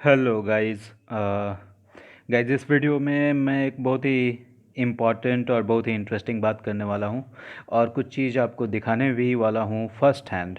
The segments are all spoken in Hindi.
Hello guys. गाइस, इस वीडियो में मैं एक बहुत ही इम्पॉर्टेंट और बहुत ही इंटरेस्टिंग बात करने वाला हूँ और कुछ चीज़ आपको दिखाने भी वाला हूँ फर्स्ट हैंड।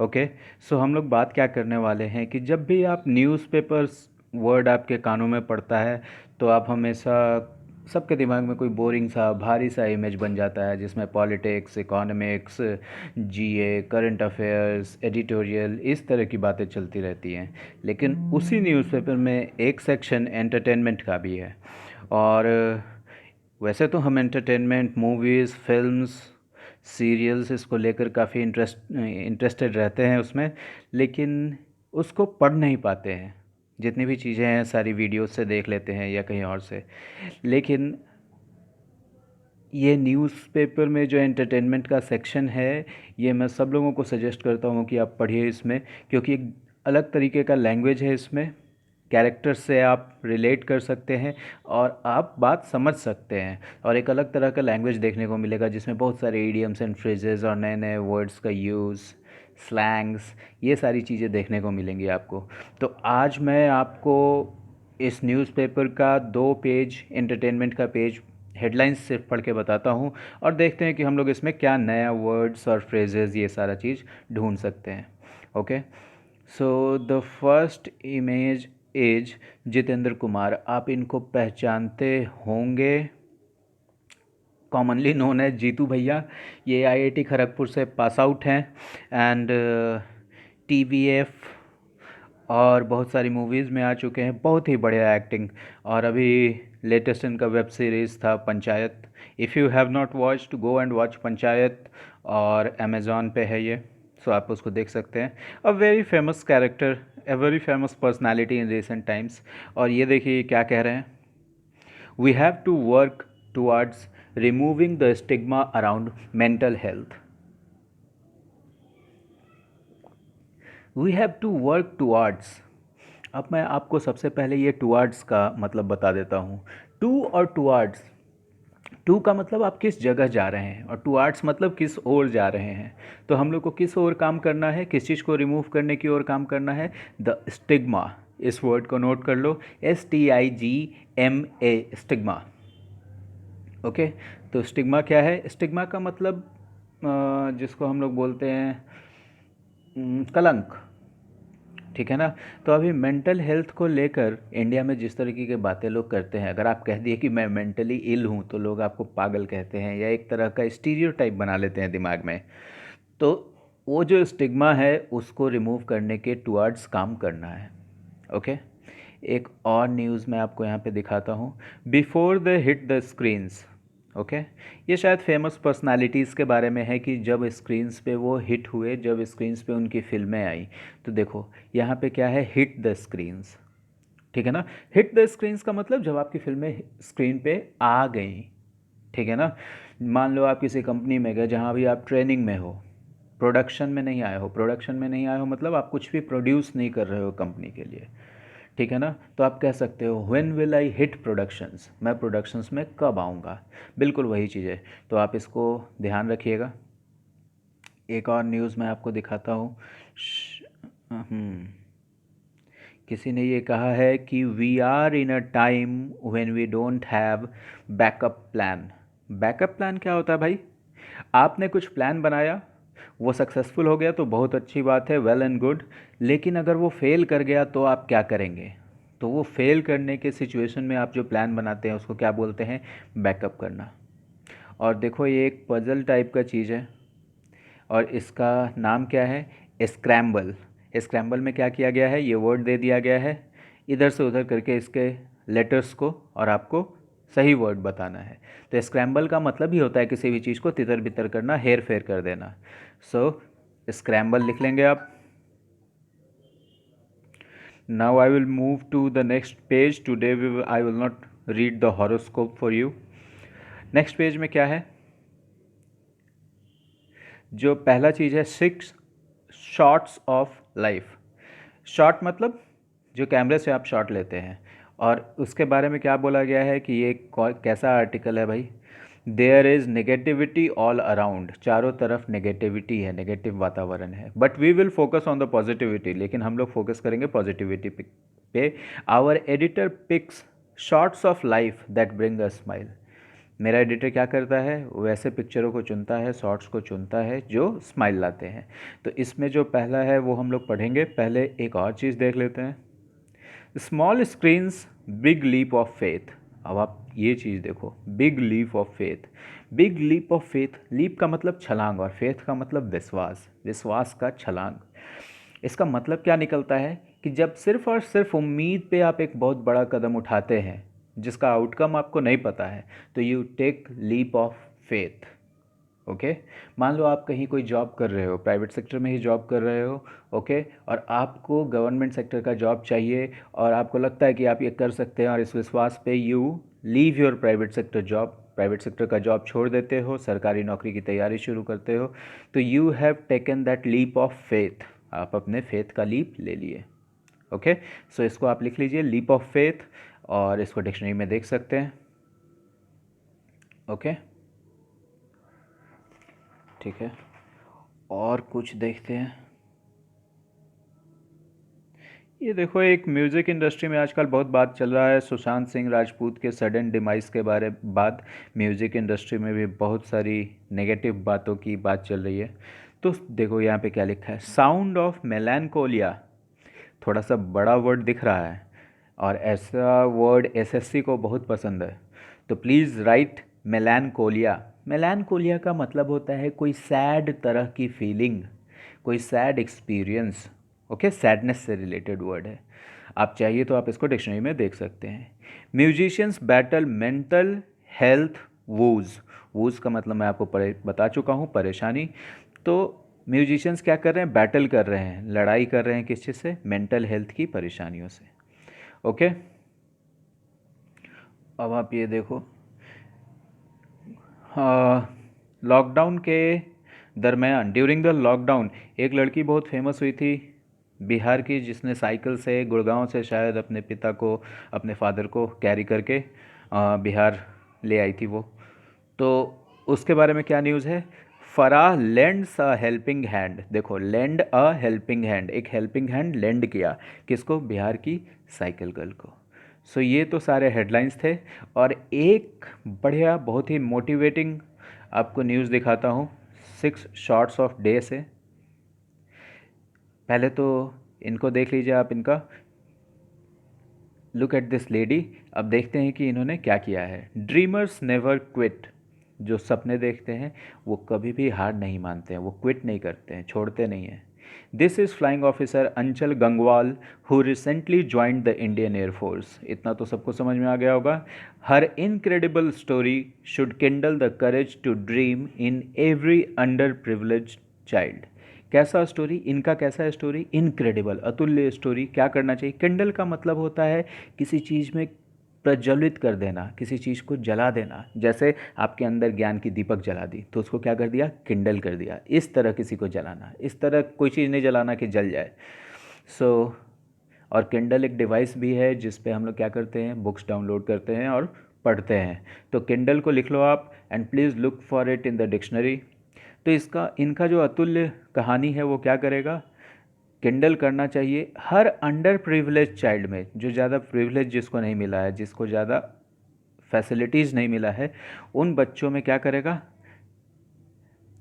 ओके। सो हम लोग बात क्या करने वाले हैं कि जब भी आप न्यूज़पेपर्स वर्ड आपके कानों में पड़ता है तो आप हमेशा सबके दिमाग में कोई बोरिंग सा भारी सा इमेज बन जाता है जिसमें पॉलिटिक्स, इकोनॉमिक्स, जीए, करंट अफेयर्स, एडिटोरियल, इस तरह की बातें चलती रहती हैं। लेकिन उसी न्यूज़पेपर में एक सेक्शन एंटरटेनमेंट का भी है। और वैसे तो हम एंटरटेनमेंट, मूवीज़, फिल्म्स, सीरियल्स इसको लेकर काफ़ी इंटरेस्टेड रहते हैं उसमें, लेकिन उसको पढ़ नहीं पाते हैं। जितनी भी चीज़ें हैं सारी वीडियोस से देख लेते हैं या कहीं और से। लेकिन ये न्यूज़पेपर में जो एंटरटेनमेंट का सेक्शन है, ये मैं सब लोगों को सजेस्ट करता हूँ कि आप पढ़िए इसमें, क्योंकि एक अलग तरीके का लैंग्वेज है इसमें। कैरेक्टर से आप रिलेट कर सकते हैं और आप बात समझ सकते हैं, और एक अलग तरह का लैंग्वेज देखने को मिलेगा जिसमें बहुत सारे इडियम्स एंड फ्रेजेस और नए नए वर्ड्स का यूज़, स्लैंग्स, ये सारी चीज़ें देखने को मिलेंगी आपको। तो आज मैं आपको इस न्यूज़पेपर का 2 पेज एंटरटेनमेंट का पेज हेडलाइंस सिर्फ पढ़ के बताता हूँ, और देखते हैं कि हम लोग इसमें क्या नया वर्ड्स और फ्रेजेस ये सारा चीज़ ढूंढ सकते हैं। Okay. So the first image is Jitendra Kumar. आप इनको पहचानते होंगे, कॉमनली नोन एज जीतू भैया। ये आईआईटी खड़गपुर से पास आउट हैं एंड टीवीएफ और बहुत सारी मूवीज़ में आ चुके हैं। बहुत ही बढ़िया एक्टिंग। और अभी लेटेस्ट इनका वेब सीरीज़ था panchayat. If you have not watched, go and watch panchayat, और अमेज़ॉन पे है ये, सो आप उसको देख सकते हैं। A very famous character, a very famous personality in recent times. और ये देखिए क्या कह रहे हैं। We have to work towards removing the stigma around mental health. We have to work towards. अब मैं आपको सबसे पहले ये टुवर्ड्स का मतलब बता देता हूँ। टू और टुवर्ड्स, टू का मतलब आप किस जगह जा रहे हैं और टुवर्ड्स मतलब किस ओर जा रहे हैं। तो हम लोग को किस ओर काम करना है, किस चीज़ को रिमूव करने की ओर काम करना है? The stigma. इस वर्ड को नोट कर लो, STIGMA, स्टिग्मा। ओके। तो स्टिग्मा क्या है? स्टिग्मा का मतलब जिसको हम लोग बोलते हैं कलंक। ठीक है ना। तो अभी मेंटल हेल्थ को लेकर इंडिया में जिस तरीके की बातें लोग करते हैं, अगर आप कह दिए कि मैं मेंटली इल हूँ तो लोग आपको पागल कहते हैं या एक तरह का स्टीरियोटाइप बना लेते हैं दिमाग में। तो वो जो स्टिग्मा है उसको रिमूव करने के टुवर्ड्स काम करना है। ओके। एक और न्यूज़ मैं आपको यहाँ पे दिखाता हूँ। Before the hit the screens. Okay. ये शायद फेमस पर्सनालिटीज़ के बारे में है कि जब स्क्रीन्स पे वो हिट हुए, जब स्क्रीन्स पे उनकी फिल्में आई। तो देखो यहाँ पे क्या है, हिट द स्क्रीन्स। ठीक है ना। हिट द स्क्रीन्स का मतलब जब आपकी फिल्में स्क्रीन पे आ गई। ठीक है ना। मान लो आप किसी कंपनी में गए जहाँ भी आप ट्रेनिंग में हो, प्रोडक्शन में नहीं आए हो। प्रोडक्शन में नहीं आए हो मतलब आप कुछ भी प्रोड्यूस नहीं कर रहे हो कंपनी के लिए। ठीक है ना। तो आप कह सकते हो when will I hit productions, मैं प्रोडक्शंस में कब आऊँगा। बिल्कुल वही चीज़ है। तो आप इसको ध्यान रखिएगा। एक और न्यूज़ मैं आपको दिखाता हूँ। किसी ने ये कहा है कि we are in a time when we don't have backup plan. Backup plan क्या होता है भाई? आपने कुछ प्लान बनाया, वो सक्सेसफुल हो गया तो बहुत अच्छी बात है, वेल एंड गुड। लेकिन अगर वो फेल कर गया तो आप क्या करेंगे? तो वो फेल करने के सिचुएशन में आप जो प्लान बनाते हैं उसको क्या बोलते हैं? बैकअप करना। और देखो ये एक पजल टाइप का चीज़ है और इसका नाम क्या है? स्क्रैम्बल। स्क्रैम्बल में क्या किया गया है, ये वर्ड दे दिया गया है, इधर से उधर करके इसके लेटर्स को, और आपको सही वर्ड बताना है। तो स्क्रैम्बल का मतलब ही होता है किसी भी चीज़ को तितर बितर करना, हेर फेर कर देना। सो स्क्रैम्बल लिख लेंगे आप। Now I will move to the next page. Today I will not read the horoscope for you. Next page में क्या है? जो पहला चीज़ है, 6 शॉट्स ऑफ लाइफ। शॉट मतलब जो कैमरे से आप शॉट लेते हैं। और उसके बारे में क्या बोला गया है कि ये कैसा आर्टिकल है भाई? There is negativity all around. चारों तरफ नेगेटिविटी है, नेगेटिव वातावरण है, but we will focus on the positivity. लेकिन हम लोग फोकस करेंगे पॉजिटिविटी पे। पे our editor picks shots of life that bring a smile. मेरा एडिटर क्या करता है, वैसे पिक्चरों को चुनता है, शॉट्स को चुनता है जो स्माइल लाते हैं। तो इसमें जो पहला है वो हम लोग पढ़ेंगे। पहले एक और चीज़ देख लेते हैं, small screens big leap of faith. अब आप ये चीज़ देखो, big leap of faith. Big leap of faith, leap का मतलब छलांग और फेथ का मतलब विश्वास, विश्वास का छलांग। इसका मतलब क्या निकलता है कि जब सिर्फ और सिर्फ उम्मीद पे आप एक बहुत बड़ा कदम उठाते हैं जिसका आउटकम आपको नहीं पता है, तो you take leap of faith. Okay, मान लो आप कहीं कोई जॉब कर रहे हो, प्राइवेट सेक्टर में ही जॉब कर रहे हो, ओके, और आपको गवर्नमेंट सेक्टर का जॉब चाहिए और आपको लगता है कि आप ये कर सकते हैं, और इस विश्वास पे you leave your private sector job, private sector का जॉब छोड़ देते हो, सरकारी नौकरी की तैयारी शुरू करते हो। तो you have taken that leap of faith, आप अपने फेथ का लीप ले लिए। ओके, सो इसको आप लिख लीजिए, लीप ऑफ फेथ, और इसको डिक्शनरी में देख सकते हैं। ओके, ठीक है, और कुछ देखते हैं। ये देखो, एक म्यूज़िक इंडस्ट्री में आजकल बहुत बात चल रहा है सुशांत सिंह राजपूत के सडन डिमाइस के बारे बाद। म्यूज़िक इंडस्ट्री में भी बहुत सारी नेगेटिव बातों की बात चल रही है। तो देखो यहाँ पे क्या लिखा है, साउंड ऑफ मेलानकोलिया। थोड़ा सा बड़ा वर्ड दिख रहा है और ऐसा वर्ड एसएससी को बहुत पसंद है, तो प्लीज़ राइट मेलानकोलिया। मेलानकोलिया का मतलब होता है कोई सैड तरह की फीलिंग, कोई सैड एक्सपीरियंस। ओके, सैडनेस से रिलेटेड वर्ड है। आप चाहिए तो आप इसको डिक्शनरी में देख सकते हैं। Musicians battle mental health whose. Whose का मतलब मैं आपको बता चुका हूँ, परेशानी। तो म्यूजिशियंस क्या कर रहे हैं, बैटल कर रहे हैं, लड़ाई कर रहे हैं किस चीज़ से, मेंटल हेल्थ की परेशानियों से। ओके, अब आप ये देखो, लॉकडाउन के दरमियान, ड्यूरिंग द लॉकडाउन, एक लड़की बहुत फेमस हुई थी बिहार की, जिसने साइकिल से गुड़गांव से शायद अपने पिता को, अपने फादर को कैरी करके बिहार ले आई थी वो। तो उसके बारे में क्या न्यूज़ है, Farah lends a helping hand. देखो, लेंड अ हेल्पिंग हैंड, एक हेल्पिंग हैंड लेंड किया किसको, बिहार की साइकिल गर्ल को। सो ये तो सारे हेडलाइंस थे, और एक बढ़िया बहुत ही मोटिवेटिंग आपको न्यूज़ दिखाता हूँ 6 शॉर्ट्स ऑफ डे से। पहले तो इनको देख लीजिए आप, इनका लुक एट दिस लेडी। अब देखते हैं कि इन्होंने क्या किया है। Dreamers never quit. जो सपने देखते हैं वो कभी भी हार नहीं मानते हैं, वो क्विट नहीं करते हैं, छोड़ते नहीं हैं। This is flying officer Anchal Gangwal who recently joined the Indian Air Force. इतना तो सबको समझ में आ गया होगा। Her incredible story should kindle the courage to dream in every under privilege child. कैसा स्टोरी, इनका कैसा है स्टोरी, इनक्रेडिबल, अतुल्य स्टोरी। क्या करना चाहिए, किंडल का मतलब होता है किसी चीज़ में प्रज्वलित कर देना, किसी चीज़ को जला देना। जैसे आपके अंदर ज्ञान की दीपक जला दी तो उसको क्या कर दिया, किंडल कर दिया। इस तरह किसी को जलाना, इस तरह कोई चीज़ नहीं जलाना कि जल जाए। सो और किंडल एक डिवाइस भी है जिस पे हम लोग क्या करते हैं, बुक्स डाउनलोड करते हैं और पढ़ते हैं। तो किंडल को लिख लो आप, and please look for it in the dictionary. तो इसका, इनका जो अतुल्य कहानी है वो क्या करेगा, किंडल करना चाहिए हर अंडर प्रिविलेज चाइल्ड में, जो ज़्यादा प्रिविलेज जिसको नहीं मिला है, जिसको ज़्यादा फैसिलिटीज़ नहीं मिला है, उन बच्चों में क्या करेगा,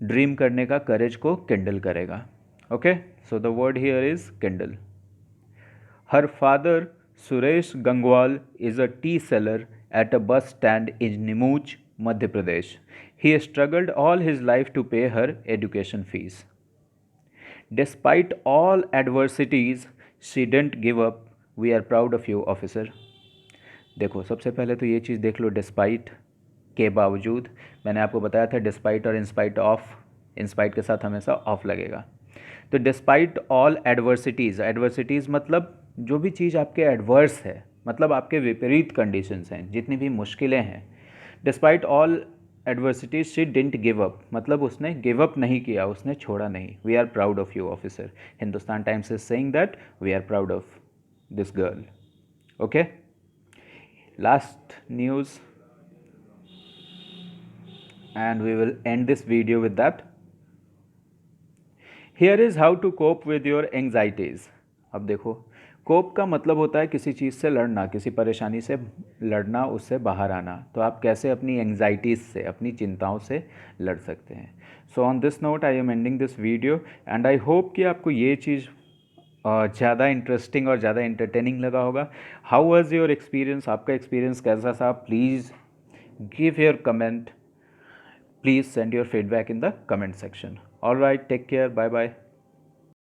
ड्रीम करने का करेज को किंडल करेगा। Okay, so the word here is kindle. Her father Suresh Gangwal is a tea seller at a bus stand in Neemuch, Madhya Pradesh. He struggled all his life to pay her education fees. Despite all adversities, she didn't give up. We are proud of you, officer. देखो, सबसे पहले तो ये चीज़ देख लो, डिस्पाइट के बावजूद। मैंने आपको बताया था डिस्पाइट और इंस्पाइट ऑफ, इंस्पाइट के साथ हमेशा ऑफ लगेगा। तो डिस्पाइट ऑल एडवर्सिटीज़, एडवर्सिटीज़ मतलब जो भी चीज़ आपके एडवर्स है, मतलब आपके विपरीत कंडीशंस हैं, जितनी भी मुश्किलें हैं। Despite all adversities she didn't give up, मतलब उसने गिव अप नहीं किया, उसने छोड़ा नहीं। We are proud of you, officer. Hindustan Times is saying that we are proud of this girl. Okay, last news, and we will end this video with that. Here is how to cope with your anxieties. अब देखो, कोप का मतलब होता है किसी चीज़ से लड़ना, किसी परेशानी से लड़ना, उससे बाहर आना। तो आप कैसे अपनी एंग्जाइटीज़ से, अपनी चिंताओं से लड़ सकते हैं। So on this note I am ending this video and I hope कि आपको ये चीज़ ज़्यादा इंटरेस्टिंग और ज़्यादा इंटरटेनिंग लगा होगा। हाउ वाज योर एक्सपीरियंस, आपका एक्सपीरियंस कैसा था? Please give your comment, please send your feedback in the comment section. All right, take care, bye bye.